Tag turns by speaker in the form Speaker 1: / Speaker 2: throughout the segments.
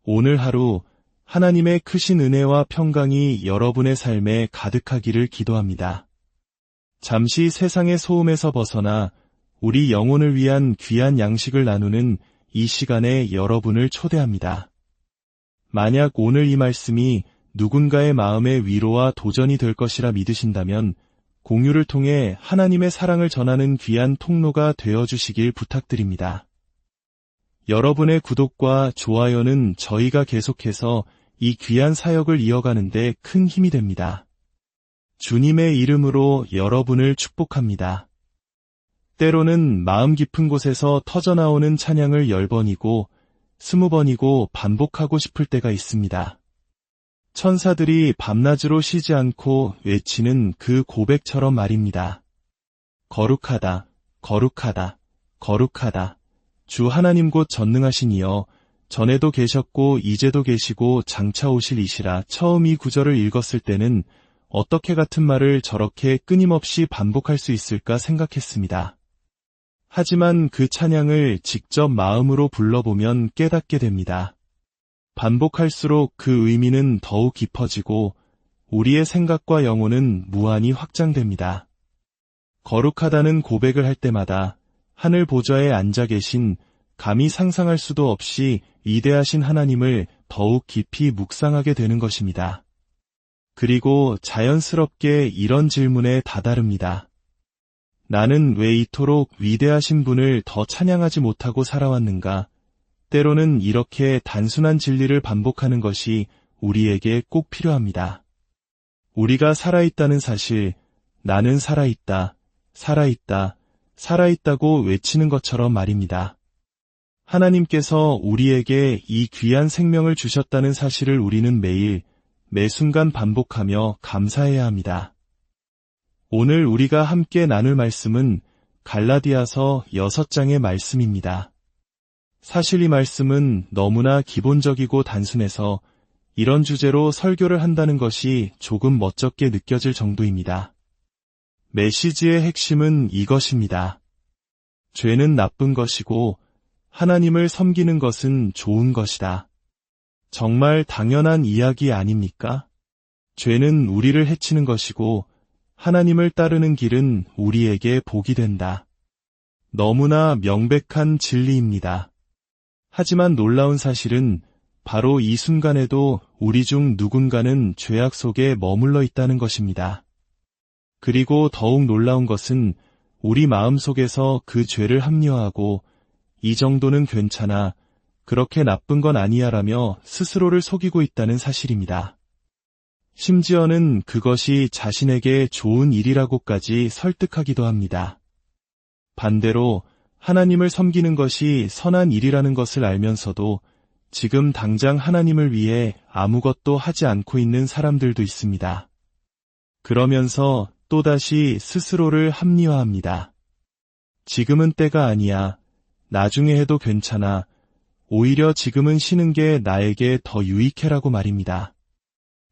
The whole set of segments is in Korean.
Speaker 1: 오늘 하루 하나님의 크신 은혜와 평강이 여러분의 삶에 가득하기를 기도합니다. 잠시 세상의 소음에서 벗어나 우리 영혼을 위한 귀한 양식을 나누는 이 시간에 여러분을 초대합니다. 만약 오늘 이 말씀이 누군가의 마음의 위로와 도전이 될 것이라 믿으신다면 공유를 통해 하나님의 사랑을 전하는 귀한 통로가 되어주시길 부탁드립니다. 여러분의 구독과 좋아요는 저희가 계속해서 이 귀한 사역을 이어가는 데 큰 힘이 됩니다. 주님의 이름으로 여러분을 축복합니다. 때로는 마음 깊은 곳에서 터져나오는 찬양을 10번이고 20번이고 반복하고 싶을 때가 있습니다. 천사들이 밤낮으로 쉬지 않고 외치는 그 고백처럼 말입니다. 거룩하다, 거룩하다, 거룩하다. 주 하나님 곧 전능하신 이여, 전에도 계셨고 이제도 계시고 장차 오실 이시라. 처음 이 구절을 읽었을 때는 어떻게 같은 말을 저렇게 끊임없이 반복할 수 있을까 생각했습니다. 하지만 그 찬양을 직접 마음으로 불러보면 깨닫게 됩니다. 반복할수록 그 의미는 더욱 깊어지고 우리의 생각과 영혼은 무한히 확장됩니다. 거룩하다는 고백을 할 때마다 하늘 보좌에 앉아 계신 감히 상상할 수도 없이 위대하신 하나님을 더욱 깊이 묵상하게 되는 것입니다. 그리고 자연스럽게 이런 질문에 다다릅니다. 나는 왜 이토록 위대하신 분을 더 찬양하지 못하고 살아왔는가? 때로는 이렇게 단순한 진리를 반복하는 것이 우리에게 꼭 필요합니다. 우리가 살아있다는 사실, 나는 살아있다, 살아있다, 살아있다고 외치는 것처럼 말입니다. 하나님께서 우리에게 이 귀한 생명을 주셨다는 사실을 우리는 매일, 매 순간 반복하며 감사해야 합니다. 오늘 우리가 함께 나눌 말씀은 갈라디아서 6장의 말씀입니다. 사실 이 말씀은 너무나 기본적이고 단순해서 이런 주제로 설교를 한다는 것이 조금 멋쩍게 느껴질 정도입니다. 메시지의 핵심은 이것입니다. 죄는 나쁜 것이고 하나님을 섬기는 것은 좋은 것이다. 정말 당연한 이야기 아닙니까? 죄는 우리를 해치는 것이고 하나님을 따르는 길은 우리에게 복이 된다. 너무나 명백한 진리입니다. 하지만 놀라운 사실은 바로 이 순간에도 우리 중 누군가는 죄악 속에 머물러 있다는 것입니다. 그리고 더욱 놀라운 것은 우리 마음 속에서 그 죄를 합리화하고 이 정도는 괜찮아, 그렇게 나쁜 건 아니야라며 스스로를 속이고 있다는 사실입니다. 심지어는 그것이 자신에게 좋은 일이라고까지 설득하기도 합니다. 반대로 하나님을 섬기는 것이 선한 일이라는 것을 알면서도 지금 당장 하나님을 위해 아무것도 하지 않고 있는 사람들도 있습니다. 그러면서 또다시 스스로를 합리화합니다. 지금은 때가 아니야. 나중에 해도 괜찮아. 오히려 지금은 쉬는 게 나에게 더 유익해라고 말입니다.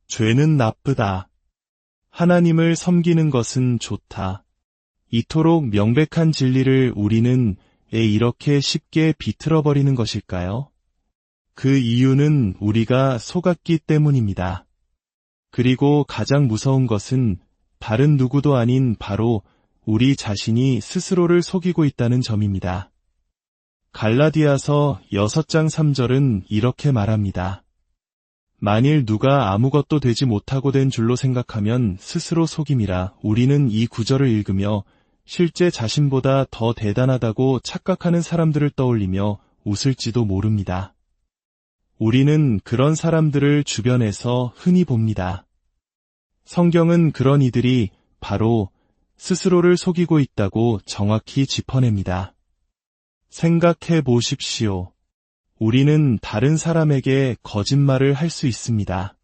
Speaker 1: 죄는 나쁘다. 하나님을 섬기는 것은 좋다. 이토록 명백한 진리를 우리는 왜 이렇게 쉽게 비틀어버리는 것일까요? 그 이유는 우리가 속았기 때문입니다. 그리고 가장 무서운 것은 다른 누구도 아닌 바로 우리 자신이 스스로를 속이고 있다는 점입니다. 갈라디아서 6장 3절은 이렇게 말합니다. 만일 누가 아무것도 되지 못하고 된 줄로 생각하면 스스로 속임이라. 우리는 이 구절을 읽으며 실제 자신보다 더 대단하다고 착각하는 사람들을 떠올리며 웃을지도 모릅니다. 우리는 그런 사람들을 주변에서 흔히 봅니다. 성경은 그런 이들이 바로 스스로를 속이고 있다고 정확히 짚어냅니다. 생각해 보십시오. 우리는 다른 사람에게 거짓말을 할 수 있습니다.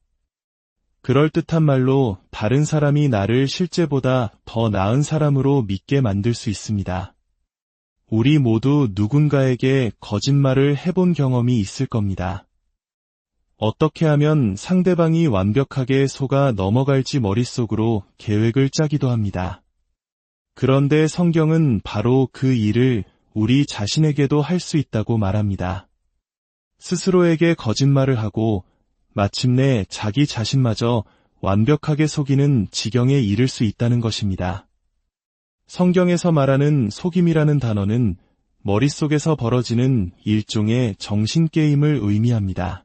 Speaker 1: 그럴듯한 말로 다른 사람이 나를 실제보다 더 나은 사람으로 믿게 만들 수 있습니다. 우리 모두 누군가에게 거짓말을 해본 경험이 있을 겁니다. 어떻게 하면 상대방이 완벽하게 속아 넘어갈지 머릿속으로 계획을 짜기도 합니다. 그런데 성경은 바로 그 일을 우리 자신에게도 할 수 있다고 말합니다. 스스로에게 거짓말을 하고 마침내 자기 자신마저 완벽하게 속이는 지경에 이를 수 있다는 것입니다. 성경에서 말하는 속임이라는 단어는 머릿속에서 벌어지는 일종의 정신게임을 의미합니다.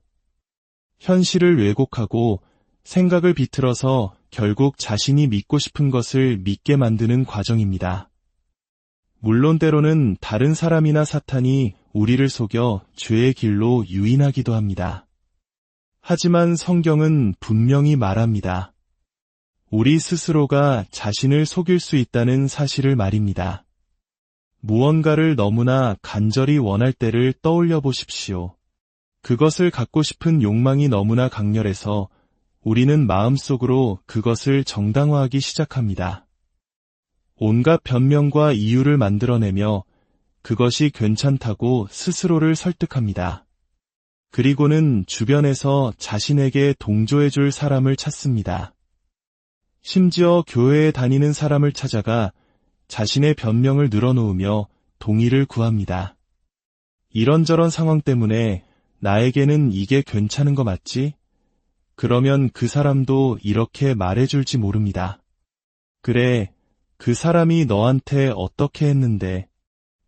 Speaker 1: 현실을 왜곡하고 생각을 비틀어서 결국 자신이 믿고 싶은 것을 믿게 만드는 과정입니다. 물론 때로는 다른 사람이나 사탄이 우리를 속여 죄의 길로 유인하기도 합니다. 하지만 성경은 분명히 말합니다. 우리 스스로가 자신을 속일 수 있다는 사실을 말입니다. 무언가를 너무나 간절히 원할 때를 떠올려 보십시오. 그것을 갖고 싶은 욕망이 너무나 강렬해서 우리는 마음속으로 그것을 정당화하기 시작합니다. 온갖 변명과 이유를 만들어내며 그것이 괜찮다고 스스로를 설득합니다. 그리고는 주변에서 자신에게 동조해줄 사람을 찾습니다. 심지어 교회에 다니는 사람을 찾아가 자신의 변명을 늘어놓으며 동의를 구합니다. 이런저런 상황 때문에 나에게는 이게 괜찮은 거 맞지? 그러면 그 사람도 이렇게 말해줄지 모릅니다. 그래, 그 사람이 너한테 어떻게 했는데,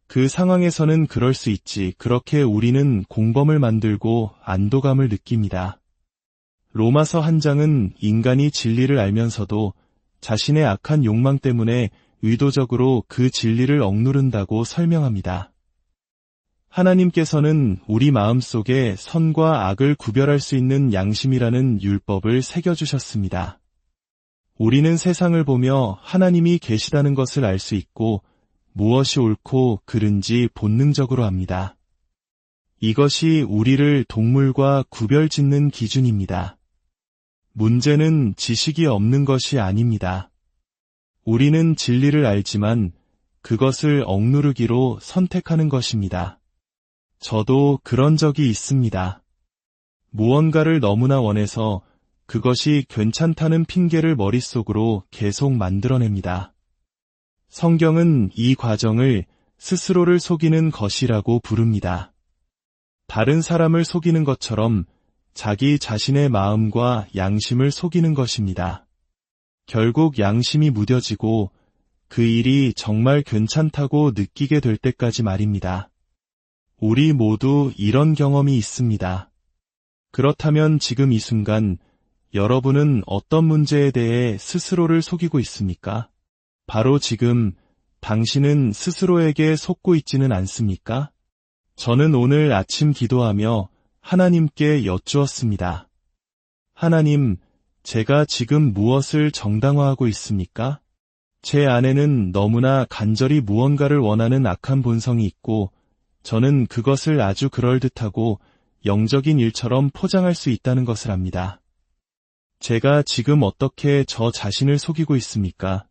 Speaker 1: 그 상황에서는 그럴 수 있지. 그렇게 우리는 공범을 만들고 안도감을 느낍니다. 로마서 1장은 인간이 진리를 알면서도 자신의 악한 욕망 때문에 의도적으로 그 진리를 억누른다고 설명합니다. 하나님께서는 우리 마음속에 선과 악을 구별할 수 있는 양심이라는 율법을 새겨주셨습니다. 우리는 세상을 보며 하나님이 계시다는 것을 알 수 있고 무엇이 옳고 그른지 본능적으로 압니다. 이것이 우리를 동물과 구별짓는 기준입니다. 문제는 지식이 없는 것이 아닙니다. 우리는 진리를 알지만 그것을 억누르기로 선택하는 것입니다. 저도 그런 적이 있습니다. 무언가를 너무나 원해서 그것이 괜찮다는 핑계를 머릿속으로 계속 만들어냅니다. 성경은 이 과정을 스스로를 속이는 것이라고 부릅니다. 다른 사람을 속이는 것처럼 자기 자신의 마음과 양심을 속이는 것입니다. 결국 양심이 무뎌지고 그 일이 정말 괜찮다고 느끼게 될 때까지 말입니다. 우리 모두 이런 경험이 있습니다. 그렇다면 지금 이 순간 여러분은 어떤 문제에 대해 스스로를 속이고 있습니까? 바로 지금 당신은 스스로에게 속고 있지는 않습니까? 저는 오늘 아침 기도하며 하나님께 여쭈었습니다. 하나님, 제가 지금 무엇을 정당화하고 있습니까? 제 안에는 너무나 간절히 무언가를 원하는 악한 본성이 있고 저는 그것을 아주 그럴듯하고 영적인 일처럼 포장할 수 있다는 것을 압니다. 제가 지금 어떻게 저 자신을 속이고 있습니까?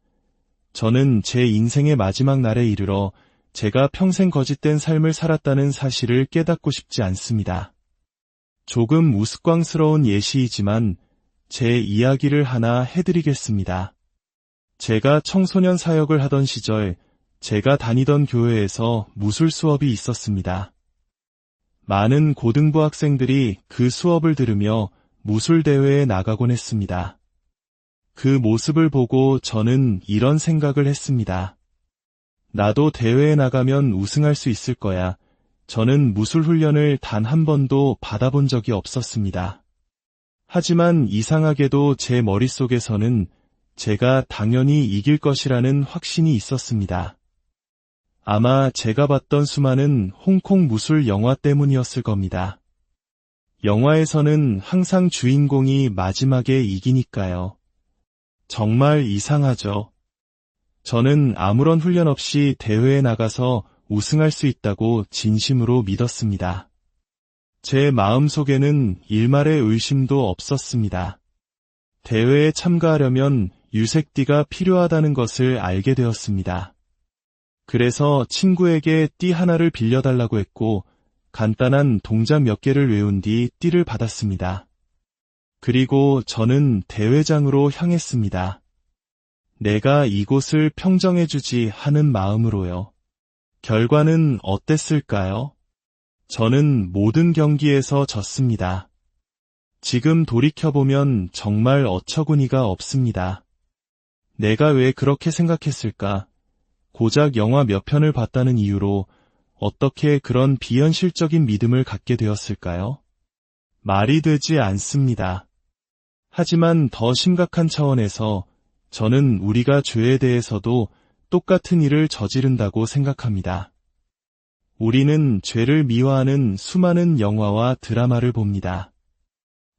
Speaker 1: 저는 제 인생의 마지막 날에 이르러 제가 평생 거짓된 삶을 살았다는 사실을 깨닫고 싶지 않습니다. 조금 우스꽝스러운 예시이지만 제 이야기를 하나 해드리겠습니다. 제가 청소년 사역을 하던 시절 제가 다니던 교회에서 무술 수업이 있었습니다. 많은 고등부 학생들이 그 수업을 들으며 무술 대회에 나가곤 했습니다. 그 모습을 보고 저는 이런 생각을 했습니다. 나도 대회에 나가면 우승할 수 있을 거야. 저는 무술 훈련을 단 한 번도 받아본 적이 없었습니다. 하지만 이상하게도 제 머릿속에서는 제가 당연히 이길 것이라는 확신이 있었습니다. 아마 제가 봤던 수많은 홍콩 무술 영화 때문이었을 겁니다. 영화에서는 항상 주인공이 마지막에 이기니까요. 정말 이상하죠. 저는 아무런 훈련 없이 대회에 나가서 우승할 수 있다고 진심으로 믿었습니다. 제 마음속에는 일말의 의심도 없었습니다. 대회에 참가하려면 유색띠가 필요하다는 것을 알게 되었습니다. 그래서 친구에게 띠 하나를 빌려달라고 했고 간단한 동작 몇 개를 외운 뒤 띠를 받았습니다. 그리고 저는 대회장으로 향했습니다. 내가 이곳을 평정해주지 하는 마음으로요. 결과는 어땠을까요? 저는 모든 경기에서 졌습니다. 지금 돌이켜보면 정말 어처구니가 없습니다. 내가 왜 그렇게 생각했을까? 고작 영화 몇 편을 봤다는 이유로 어떻게 그런 비현실적인 믿음을 갖게 되었을까요? 말이 되지 않습니다. 하지만 더 심각한 차원에서 저는 우리가 죄에 대해서도 똑같은 일을 저지른다고 생각합니다. 우리는 죄를 미화하는 수많은 영화와 드라마를 봅니다.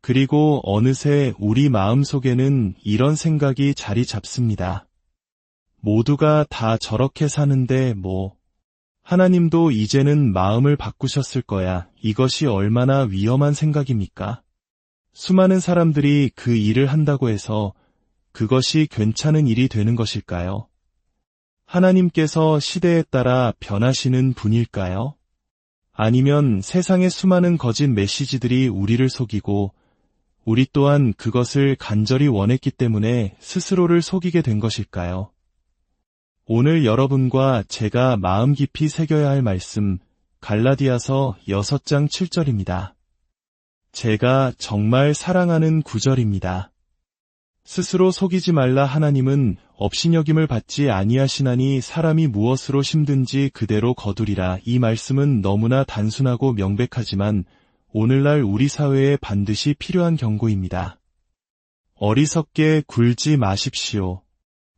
Speaker 1: 그리고 어느새 우리 마음속에는 이런 생각이 자리 잡습니다. 모두가 다 저렇게 사는데 하나님도 이제는 마음을 바꾸셨을 거야. 이것이 얼마나 위험한 생각입니까? 수많은 사람들이 그 일을 한다고 해서 그것이 괜찮은 일이 되는 것일까요? 하나님께서 시대에 따라 변하시는 분일까요? 아니면 세상의 수많은 거짓 메시지들이 우리를 속이고 우리 또한 그것을 간절히 원했기 때문에 스스로를 속이게 된 것일까요? 오늘 여러분과 제가 마음 깊이 새겨야 할 말씀, 갈라디아서 6장 7절입니다. 제가 정말 사랑하는 구절입니다. 스스로 속이지 말라. 하나님은 업신여김을 받지 아니하시나니 사람이 무엇으로 심든지 그대로 거두리라. 이 말씀은 너무나 단순하고 명백하지만 오늘날 우리 사회에 반드시 필요한 경고입니다. 어리석게 굴지 마십시오.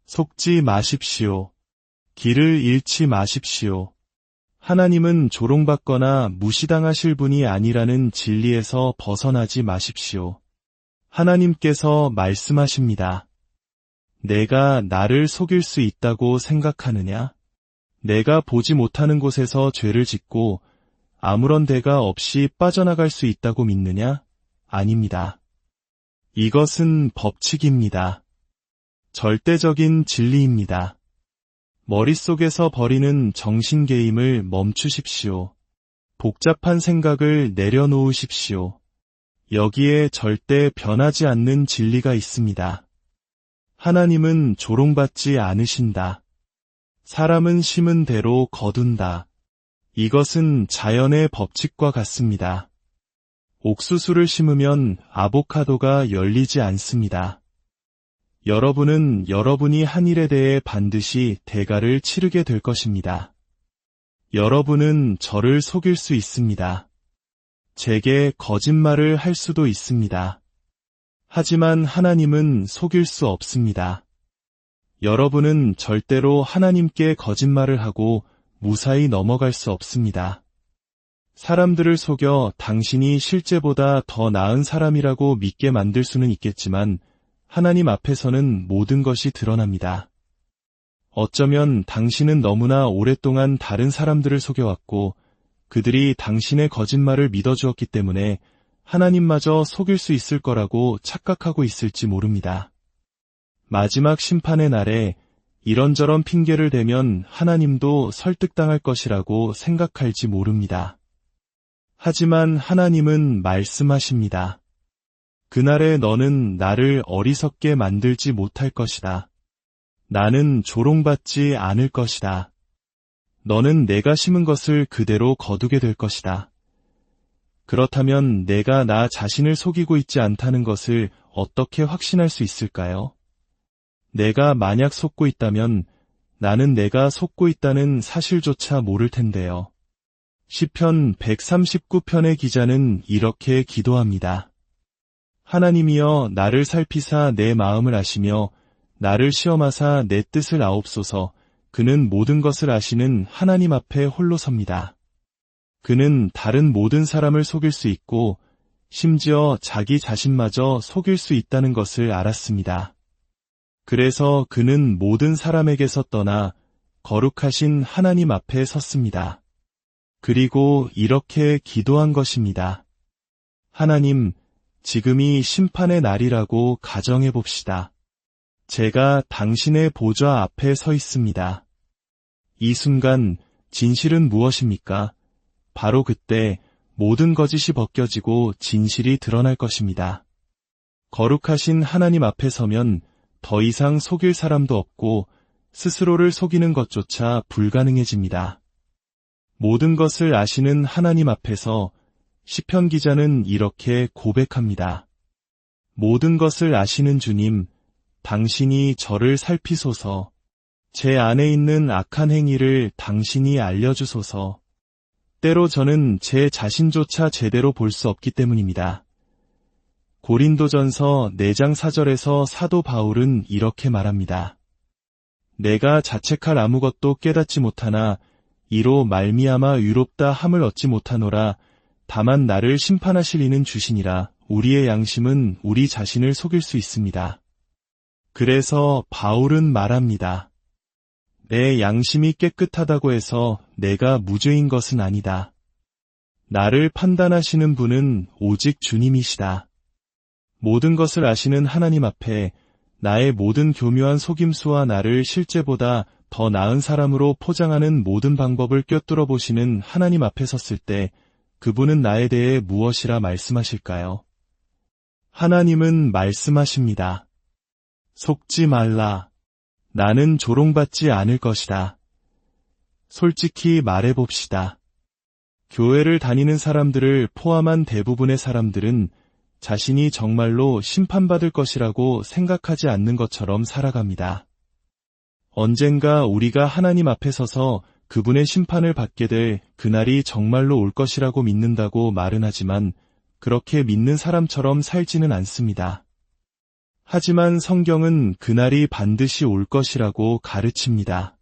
Speaker 1: 속지 마십시오. 길을 잃지 마십시오. 하나님은 조롱받거나 무시당하실 분이 아니라는 진리에서 벗어나지 마십시오. 하나님께서 말씀하십니다. 내가 나를 속일 수 있다고 생각하느냐? 내가 보지 못하는 곳에서 죄를 짓고 아무런 대가 없이 빠져나갈 수 있다고 믿느냐? 아닙니다. 이것은 법칙입니다. 절대적인 진리입니다. 머릿속에서 버리는 정신개임을 멈추십시오. 복잡한 생각을 내려놓으십시오. 여기에 절대 변하지 않는 진리가 있습니다. 하나님은 조롱받지 않으신다. 사람은 심은 대로 거둔다. 이것은 자연의 법칙과 같습니다. 옥수수를 심으면 아보카도가 열리지 않습니다. 여러분은 여러분이 한 일에 대해 반드시 대가를 치르게 될 것입니다. 여러분은 저를 속일 수 있습니다. 제게 거짓말을 할 수도 있습니다. 하지만 하나님은 속일 수 없습니다. 여러분은 절대로 하나님께 거짓말을 하고 무사히 넘어갈 수 없습니다. 사람들을 속여 당신이 실제보다 더 나은 사람이라고 믿게 만들 수는 있겠지만 하나님 앞에서는 모든 것이 드러납니다. 어쩌면 당신은 너무나 오랫동안 다른 사람들을 속여왔고 그들이 당신의 거짓말을 믿어주었기 때문에 하나님마저 속일 수 있을 거라고 착각하고 있을지 모릅니다. 마지막 심판의 날에 이런저런 핑계를 대면 하나님도 설득당할 것이라고 생각할지 모릅니다. 하지만 하나님은 말씀하십니다. 그날에 너는 나를 어리석게 만들지 못할 것이다. 나는 조롱받지 않을 것이다. 너는 내가 심은 것을 그대로 거두게 될 것이다. 그렇다면 내가 나 자신을 속이고 있지 않다는 것을 어떻게 확신할 수 있을까요? 내가 만약 속고 있다면 나는 내가 속고 있다는 사실조차 모를 텐데요. 시편 139편의 기자는 이렇게 기도합니다. 하나님이여 나를 살피사 내 마음을 아시며 나를 시험하사 내 뜻을 아옵소서. 그는 모든 것을 아시는 하나님 앞에 홀로 섭니다. 그는 다른 모든 사람을 속일 수 있고 심지어 자기 자신마저 속일 수 있다는 것을 알았습니다. 그래서 그는 모든 사람에게서 떠나 거룩하신 하나님 앞에 섰습니다. 그리고 이렇게 기도한 것입니다. 하나님, 지금이 심판의 날이라고 가정해 봅시다. 제가 당신의 보좌 앞에 서 있습니다. 이 순간 진실은 무엇입니까? 바로 그때 모든 거짓이 벗겨지고 진실이 드러날 것입니다. 거룩하신 하나님 앞에 서면 더 이상 속일 사람도 없고 스스로를 속이는 것조차 불가능해집니다. 모든 것을 아시는 하나님 앞에서 시편 기자는 이렇게 고백합니다. 모든 것을 아시는 주님, 당신이 저를 살피소서. 제 안에 있는 악한 행위를 당신이 알려주소서. 때로 저는 제 자신조차 제대로 볼 수 없기 때문입니다. 고린도전서 4장 4절에서 사도 바울은 이렇게 말합니다. 내가 자책할 아무것도 깨닫지 못하나 이로 말미암아 의롭다 함을 얻지 못하노라. 다만 나를 심판하실 이는 주시니라. 우리의 양심은 우리 자신을 속일 수 있습니다. 그래서 바울은 말합니다. 내 양심이 깨끗하다고 해서 내가 무죄인 것은 아니다. 나를 판단하시는 분은 오직 주님이시다. 모든 것을 아시는 하나님 앞에 나의 모든 교묘한 속임수와 나를 실제보다 더 나은 사람으로 포장하는 모든 방법을 꿰뚫어 보시는 하나님 앞에 섰을 때 그분은 나에 대해 무엇이라 말씀하실까요? 하나님은 말씀하십니다. 속지 말라. 나는 조롱받지 않을 것이다. 솔직히 말해봅시다. 교회를 다니는 사람들을 포함한 대부분의 사람들은 자신이 정말로 심판받을 것이라고 생각하지 않는 것처럼 살아갑니다. 언젠가 우리가 하나님 앞에 서서 그분의 심판을 받게 될 그날이 정말로 올 것이라고 믿는다고 말은 하지만 그렇게 믿는 사람처럼 살지는 않습니다. 하지만 성경은 그날이 반드시 올 것이라고 가르칩니다.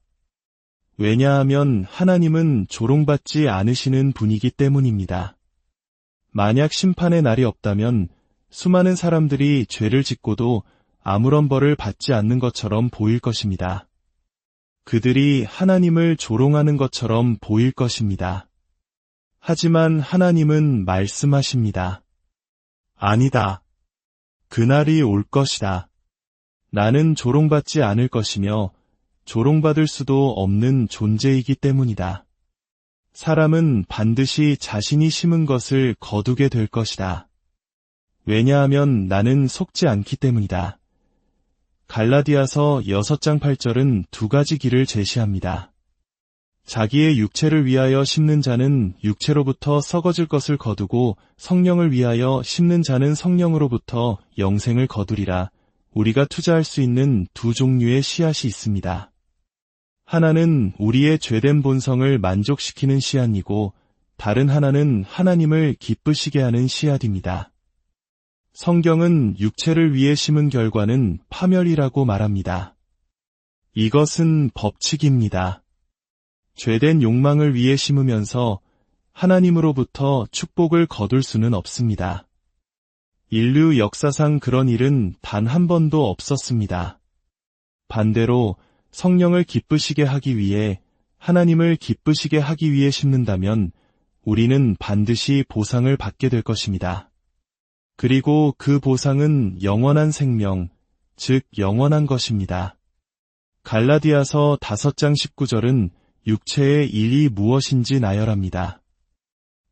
Speaker 1: 왜냐하면 하나님은 조롱받지 않으시는 분이기 때문입니다. 만약 심판의 날이 없다면 수많은 사람들이 죄를 짓고도 아무런 벌을 받지 않는 것처럼 보일 것입니다. 그들이 하나님을 조롱하는 것처럼 보일 것입니다. 하지만 하나님은 말씀하십니다. 아니다. 그날이 올 것이다. 나는 조롱받지 않을 것이며 조롱받을 수도 없는 존재이기 때문이다. 사람은 반드시 자신이 심은 것을 거두게 될 것이다. 왜냐하면 나는 속지 않기 때문이다. 갈라디아서 6장 8절은 두 가지 길을 제시합니다. 자기의 육체를 위하여 심는 자는 육체로부터 썩어질 것을 거두고 성령을 위하여 심는 자는 성령으로부터 영생을 거두리라. 우리가 투자할 수 있는 두 종류의 씨앗이 있습니다. 하나는 우리의 죄된 본성을 만족시키는 씨앗이고 다른 하나는 하나님을 기쁘시게 하는 씨앗입니다. 성경은 육체를 위해 심은 결과는 파멸이라고 말합니다. 이것은 법칙입니다. 죄된 욕망을 위해 심으면서 하나님으로부터 축복을 거둘 수는 없습니다. 인류 역사상 그런 일은 단 한 번도 없었습니다. 반대로 성령을 기쁘시게 하기 위해 하나님을 기쁘시게 하기 위해 심는다면 우리는 반드시 보상을 받게 될 것입니다. 그리고 그 보상은 영원한 생명, 즉 영원한 것입니다. 갈라디아서 5장 19절은 육체의 일이 무엇인지 나열합니다.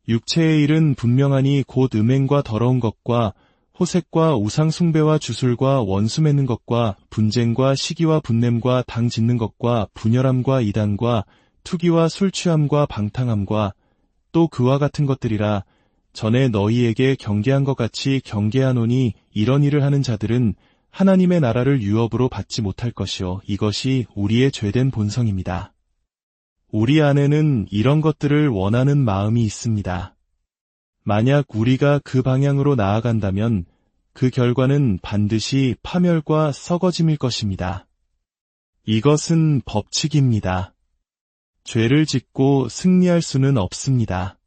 Speaker 1: 육체의 일은 분명하니 곧 음행과 더러운 것과 호색과 우상 숭배와 주술과 원수 맺는 것과 분쟁과 시기와 분냄과 당 짓는 것과 분열함과 이단과 투기와 술 취함과 방탕함과 또 그와 같은 것들이라. 전에 너희에게 경계한 것 같이 경계하노니 이런 일을 하는 자들은 하나님의 나라를 유업으로 받지 못할 것이요 이것이 우리의 죄된 본성입니다. 우리 안에는 이런 것들을 원하는 마음이 있습니다. 만약 우리가 그 방향으로 나아간다면 그 결과는 반드시 파멸과 썩어짐일 것입니다. 이것은 법칙입니다. 죄를 짓고 승리할 수는 없습니다.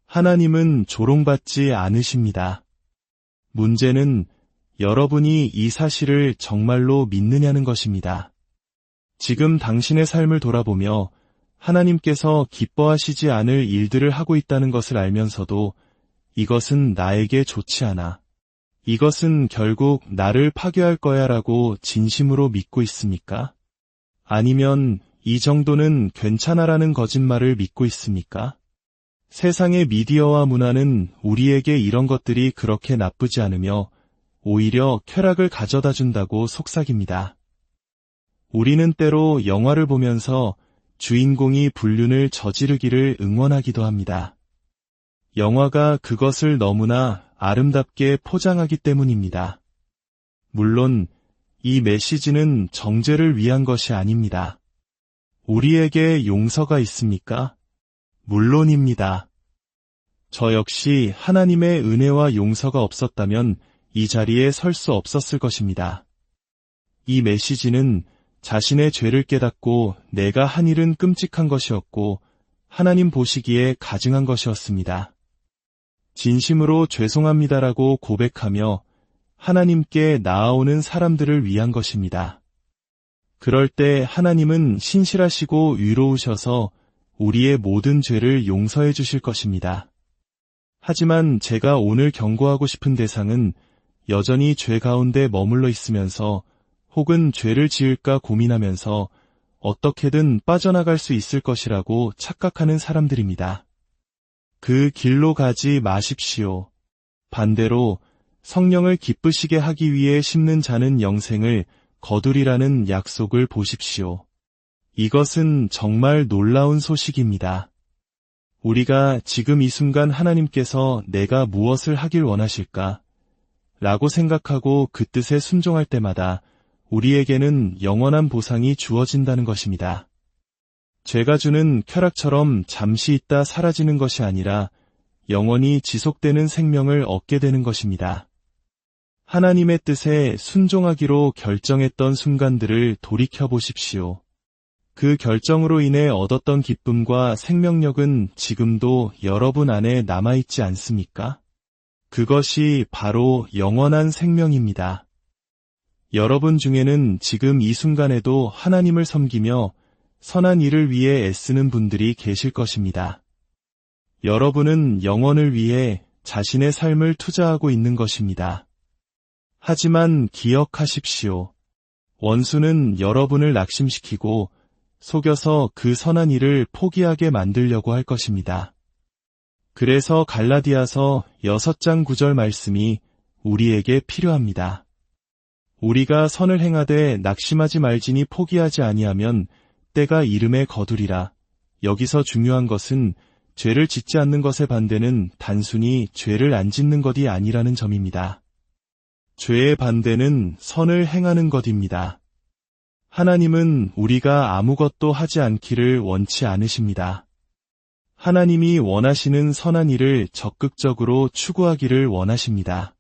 Speaker 1: 하나님은 조롱받지 않으십니다. 문제는 여러분이 이 사실을 정말로 믿느냐는 것입니다. 지금 당신의 삶을 돌아보며 하나님께서 기뻐하시지 않을 일들을 하고 있다는 것을 알면서도 이것은 나에게 좋지 않아. 이것은 결국 나를 파괴할 거야 라고 진심으로 믿고 있습니까? 아니면 이 정도는 괜찮아라는 거짓말을 믿고 있습니까? 세상의 미디어와 문화는 우리에게 이런 것들이 그렇게 나쁘지 않으며 오히려 쾌락을 가져다 준다고 속삭입니다. 우리는 때로 영화를 보면서 주인공이 불륜을 저지르기를 응원하기도 합니다. 영화가 그것을 너무나 아름답게 포장하기 때문입니다. 물론 이 메시지는 정죄를 위한 것이 아닙니다. 우리에게 용서가 있습니까? 물론입니다. 저 역시 하나님의 은혜와 용서가 없었다면 이 자리에 설 수 없었을 것입니다. 이 메시지는 자신의 죄를 깨닫고 내가 한 일은 끔찍한 것이었고 하나님 보시기에 가증한 것이었습니다. 진심으로 죄송합니다라고 고백하며 하나님께 나아오는 사람들을 위한 것입니다. 그럴 때 하나님은 신실하시고 위로우셔서 우리의 모든 죄를 용서해 주실 것입니다. 하지만 제가 오늘 경고하고 싶은 대상은 여전히 죄 가운데 머물러 있으면서 혹은 죄를 지을까 고민하면서 어떻게든 빠져나갈 수 있을 것이라고 착각하는 사람들입니다. 그 길로 가지 마십시오. 반대로 성령을 기쁘시게 하기 위해 심는 자는 영생을 거두리라는 약속을 보십시오. 이것은 정말 놀라운 소식입니다. 우리가 지금 이 순간 하나님께서 내가 무엇을 하길 원하실까? 라고 생각하고 그 뜻에 순종할 때마다 우리에게는 영원한 보상이 주어진다는 것입니다. 죄가 주는 쾌락처럼 잠시 있다 사라지는 것이 아니라 영원히 지속되는 생명을 얻게 되는 것입니다. 하나님의 뜻에 순종하기로 결정했던 순간들을 돌이켜보십시오. 그 결정으로 인해 얻었던 기쁨과 생명력은 지금도 여러분 안에 남아있지 않습니까? 그것이 바로 영원한 생명입니다. 여러분 중에는 지금 이 순간에도 하나님을 섬기며 선한 일을 위해 애쓰는 분들이 계실 것입니다. 여러분은 영원을 위해 자신의 삶을 투자하고 있는 것입니다. 하지만 기억하십시오. 원수는 여러분을 낙심시키고 속여서 그 선한 일을 포기하게 만들려고 할 것입니다. 그래서 갈라디아서 6장 9절 말씀이 우리에게 필요합니다. 우리가 선을 행하되 낙심하지 말지니 포기하지 아니하면 때가 이름에 거두리라. 여기서 중요한 것은 죄를 짓지 않는 것의 반대는 단순히 죄를 안 짓는 것이 아니라는 점입니다. 죄의 반대는 선을 행하는 것입니다. 하나님은 우리가 아무것도 하지 않기를 원치 않으십니다. 하나님이 원하시는 선한 일을 적극적으로 추구하기를 원하십니다.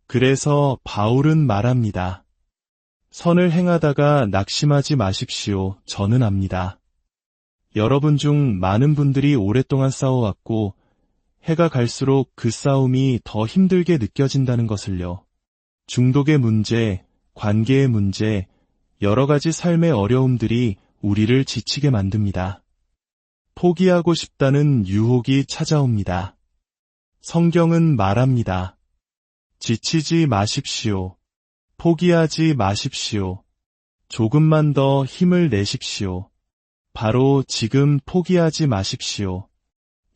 Speaker 1: 그래서 바울은 말합니다. 선을 행하다가 낙심하지 마십시오. 저는 압니다. 여러분 중 많은 분들이 오랫동안 싸워왔고 해가 갈수록 그 싸움이 더 힘들게 느껴진다는 것을요. 중독의 문제, 관계의 문제, 여러 가지 삶의 어려움들이 우리를 지치게 만듭니다. 포기하고 싶다는 유혹이 찾아옵니다. 성경은 말합니다. 지치지 마십시오. 포기하지 마십시오. 조금만 더 힘을 내십시오. 바로 지금 포기하지 마십시오.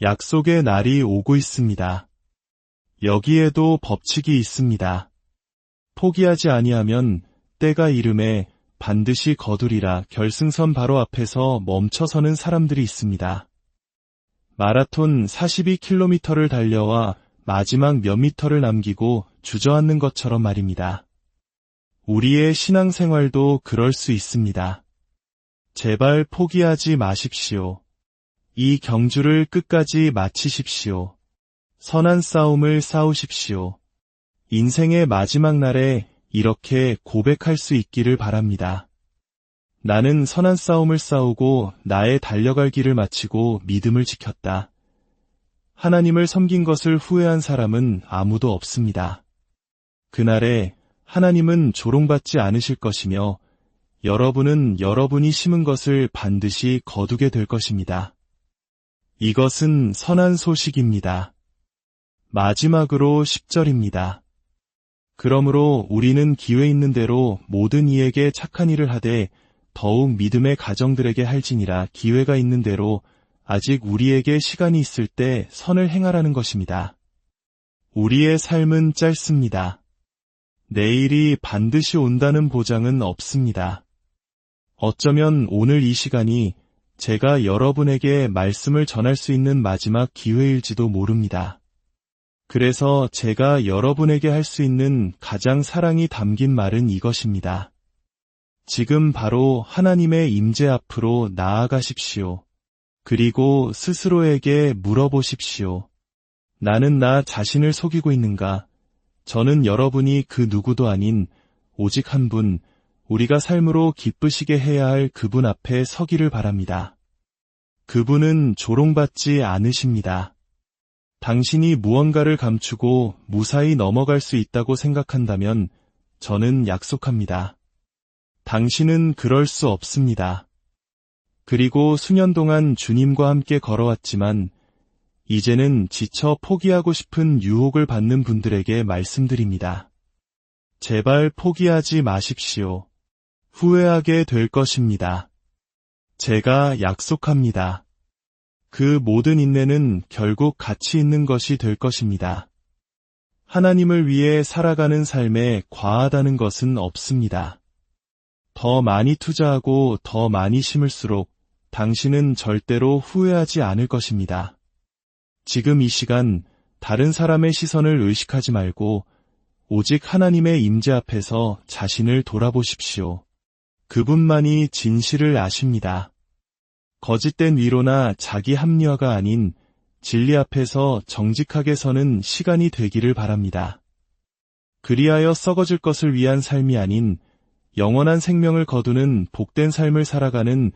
Speaker 1: 약속의 날이 오고 있습니다. 여기에도 법칙이 있습니다. 포기하지 아니하면 때가 이름에 반드시 거두리라. 결승선 바로 앞에서 멈춰서는 사람들이 있습니다. 마라톤 42km를 달려와 마지막 몇 미터를 남기고 주저앉는 것처럼 말입니다. 우리의 신앙생활도 그럴 수 있습니다. 제발 포기하지 마십시오. 이 경주를 끝까지 마치십시오. 선한 싸움을 싸우십시오. 인생의 마지막 날에 이렇게 고백할 수 있기를 바랍니다. 나는 선한 싸움을 싸우고 나의 달려갈 길을 마치고 믿음을 지켰다. 하나님을 섬긴 것을 후회한 사람은 아무도 없습니다. 그날에 하나님은 조롱받지 않으실 것이며 여러분은 여러분이 심은 것을 반드시 거두게 될 것입니다. 이것은 선한 소식입니다. 마지막으로 10절입니다. 그러므로 우리는 기회 있는 대로 모든 이에게 착한 일을 하되 더욱 믿음의 가정들에게 할지니라. 기회가 있는 대로 아직 우리에게 시간이 있을 때 선을 행하라는 것입니다. 우리의 삶은 짧습니다. 내일이 반드시 온다는 보장은 없습니다. 어쩌면 오늘 이 시간이 제가 여러분에게 말씀을 전할 수 있는 마지막 기회일지도 모릅니다. 그래서 제가 여러분에게 할 수 있는 가장 사랑이 담긴 말은 이것입니다. 지금 바로 하나님의 임재 앞으로 나아가십시오. 그리고 스스로에게 물어보십시오. 나는 나 자신을 속이고 있는가? 저는 여러분이 그 누구도 아닌 오직 한 분, 우리가 삶으로 기쁘시게 해야 할 그분 앞에 서기를 바랍니다. 그분은 조롱받지 않으십니다. 당신이 무언가를 감추고 무사히 넘어갈 수 있다고 생각한다면 저는 약속합니다. 당신은 그럴 수 없습니다. 그리고 수년 동안 주님과 함께 걸어왔지만 이제는 지쳐 포기하고 싶은 유혹을 받는 분들에게 말씀드립니다. 제발 포기하지 마십시오. 후회하게 될 것입니다. 제가 약속합니다. 그 모든 인내는 결국 가치 있는 것이 될 것입니다. 하나님을 위해 살아가는 삶에 과하다는 것은 없습니다. 더 많이 투자하고 더 많이 심을수록 당신은 절대로 후회하지 않을 것입니다. 지금 이 시간 다른 사람의 시선을 의식하지 말고 오직 하나님의 임재 앞에서 자신을 돌아보십시오. 그분만이 진실을 아십니다. 거짓된 위로나 자기 합리화가 아닌 진리 앞에서 정직하게 서는 시간이 되기를 바랍니다. 그리하여 썩어질 것을 위한 삶이 아닌 영원한 생명을 거두는 복된 삶을 살아가는